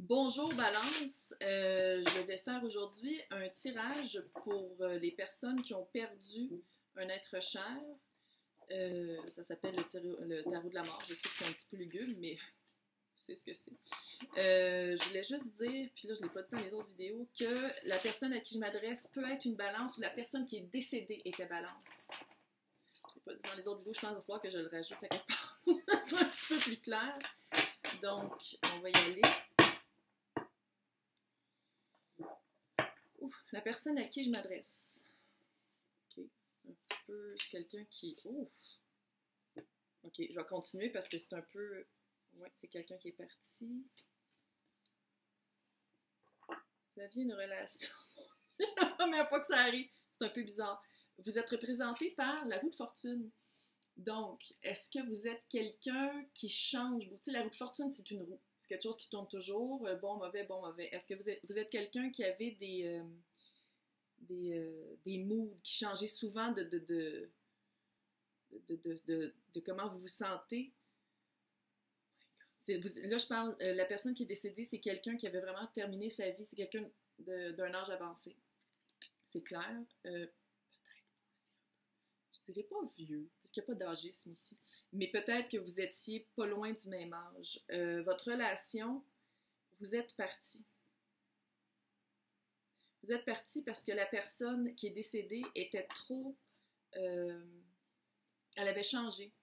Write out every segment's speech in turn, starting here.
Bonjour Balance, je vais faire aujourd'hui un tirage pour les personnes qui ont perdu un être cher. Ça s'appelle le tarot de la mort. Je sais que c'est un petit peu lugubre, mais c'est ce que c'est. Je voulais juste dire, puis là je ne l'ai pas dit dans les autres vidéos, que la personne à qui je m'adresse peut être une balance ou la personne qui est décédée était balance. Je ne l'ai pas dit dans les autres vidéos, je pense qu'il va falloir que je le rajoute à quelque part pour que ce soit un petit peu plus clair. Donc, on va y aller. La personne à qui je m'adresse. OK. Un petit peu, c'est quelqu'un qui... Ouf! OK, je vais continuer parce que c'est un peu... Ouais, c'est quelqu'un qui est parti. Vous aviez une relation. C'est la première fois que ça arrive. C'est un peu bizarre. Vous êtes représenté par la roue de fortune. Donc, est-ce que vous êtes quelqu'un qui change? Tu sais, la roue de fortune, c'est une roue. C'est quelque chose qui tourne toujours. Bon, mauvais, bon, mauvais. Est-ce que vous êtes quelqu'un qui avait des moods qui changeaient souvent de comment vous vous sentez? Là, je parle, la personne qui est décédée, c'est quelqu'un qui avait vraiment terminé sa vie. C'est quelqu'un d'un âge avancé. C'est clair. Peut-être, je dirais pas vieux, parce qu'il n'y a pas d'âgisme ici. Mais peut-être que vous étiez pas loin du même âge. Votre relation, vous êtes partis. Vous êtes parti parce que la personne qui est décédée était trop... elle avait changé.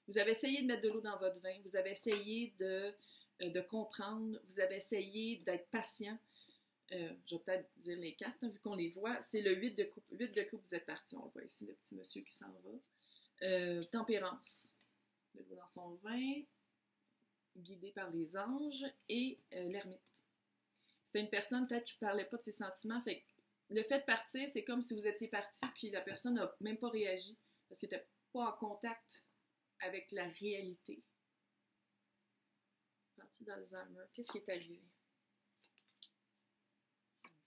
Vous avez essayé de mettre de l'eau dans votre vin. Vous avez essayé de comprendre. Vous avez essayé d'être patient. Je vais peut-être dire les cartes, hein, vu qu'on les voit. C'est le 8 de coupe. 8 de coupe, vous êtes parti. On voit ici le petit monsieur qui s'en va. Tempérance. De l'eau dans son vin. Guidé par les anges. Et l'ermite. C'était une personne peut-être qui ne parlait pas de ses sentiments. Fait que le fait de partir, c'est comme si vous étiez parti puis la personne n'a même pas réagi parce qu'elle n'était pas en contact avec la réalité. Parti d'Alzheimer. Qu'est-ce qui est arrivé?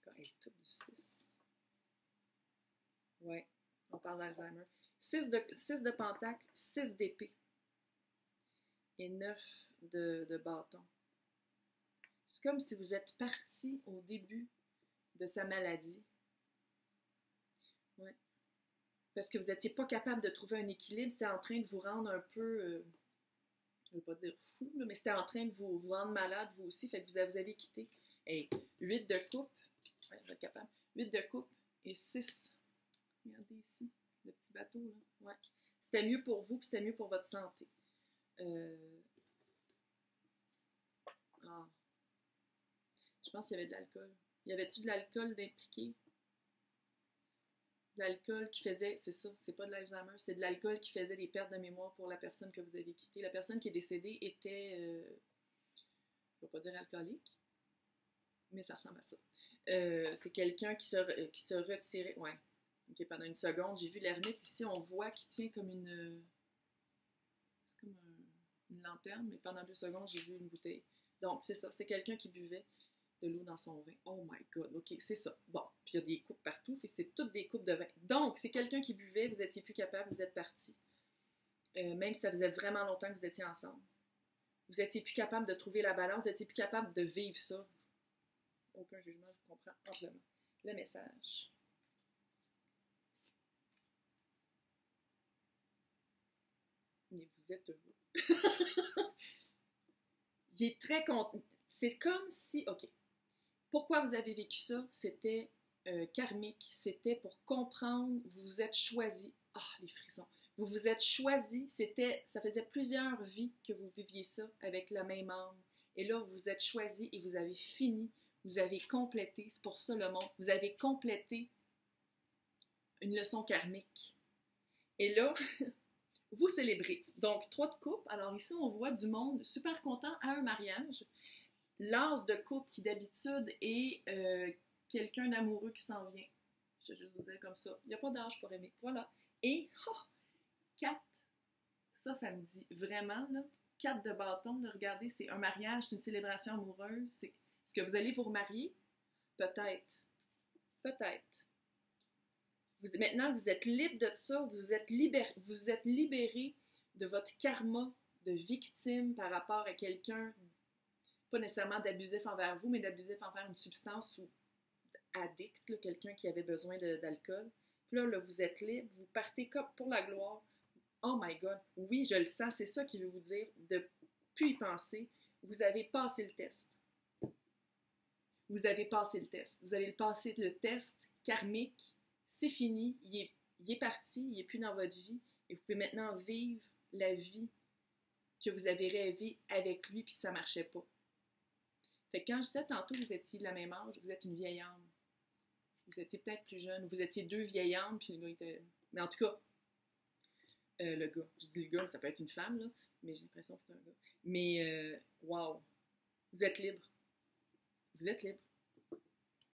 Encore, elle est toute du 6. Ouais, on parle d'Alzheimer. 6 de pentacle, 6 d'épée et 9 de bâton. C'est comme si vous êtes parti au début de sa maladie. Ouais. Parce que vous n'étiez pas capable de trouver un équilibre. C'était en train de vous rendre un peu, je ne veux pas dire fou, mais c'était en train de vous rendre malade, vous aussi. Fait que vous avez quitté. Et 8 de coupe, ouais, je vais être capable. 8 de coupe et 6. Regardez ici, le petit bateau, là. Ouais. C'était mieux pour vous, puis c'était mieux pour votre santé. Ah. Je pense qu'il y avait de l'alcool. Y avait-tu de l'alcool d'impliqué? De l'alcool qui faisait, c'est ça, c'est pas de l'Alzheimer, c'est de l'alcool qui faisait des pertes de mémoire pour la personne que vous avez quittée. La personne qui est décédée était, je ne vais pas dire alcoolique, mais ça ressemble à ça. C'est quelqu'un qui se retirait, ouais. Ok, pendant une seconde, j'ai vu l'ermite ici, on voit qu'il tient comme c'est comme une lanterne, mais pendant 2 secondes, j'ai vu une bouteille. Donc, c'est ça, c'est quelqu'un qui buvait de l'eau dans son vin. Oh my God, ok, c'est ça. Bon, puis il y a des coupes partout, et c'est toutes des coupes de vin. Donc, c'est quelqu'un qui buvait, vous étiez plus capable, vous êtes parti. Même si ça faisait vraiment longtemps que vous étiez ensemble. Vous étiez plus capable de trouver la balance, vous étiez plus capable de vivre ça. Aucun jugement, je vous comprends amplement. Le message. Mais vous êtes heureux. Il est très content. C'est comme si, ok, pourquoi vous avez vécu ça? C'était karmique, c'était pour comprendre, vous vous êtes choisi. Ah, les frissons. Vous vous êtes choisi, ça faisait plusieurs vies que vous viviez ça avec la même âme. Et là, vous vous êtes choisi et vous avez fini, vous avez complété, c'est pour ça le monde, vous avez complété une leçon karmique. Et là, vous célébrez. Donc, 3 de coupe. Alors ici, on voit du monde super content à un mariage. L'as de coupe qui d'habitude est quelqu'un d'amoureux qui s'en vient. Je vais juste vous dire comme ça. Il n'y a pas d'âge pour aimer. Voilà. Et 4. Ça me dit vraiment, là. 4 de bâton, là, regardez, c'est un mariage, c'est une célébration amoureuse. Est-ce que vous allez vous remarier? Peut-être. Peut-être. Maintenant, vous êtes libre de ça, vous êtes libéré de votre karma de victime par rapport à quelqu'un pas nécessairement d'abusif envers vous, mais d'abusif envers une substance ou addict, là, quelqu'un qui avait besoin d'alcool. Puis là, vous êtes libre, vous partez comme pour la gloire. Oh my God, oui, je le sens, c'est ça qui veut vous dire, de plus y penser. Vous avez passé le test. Vous avez passé le test. Vous avez passé le test karmique. C'est fini. Il est parti. Il n'est plus dans votre vie. Et vous pouvez maintenant vivre la vie que vous avez rêvée avec lui puis que ça ne marchait pas. Fait que quand je disais tantôt vous étiez de la même âge, vous êtes une vieille âme. Vous étiez peut-être plus jeune. Vous étiez deux vieilles âmes puis le gars était... Mais en tout cas, le gars. Je dis le gars, mais ça peut être une femme, là. Mais j'ai l'impression que c'est un gars. Mais, wow. Vous êtes libre. Vous êtes libre.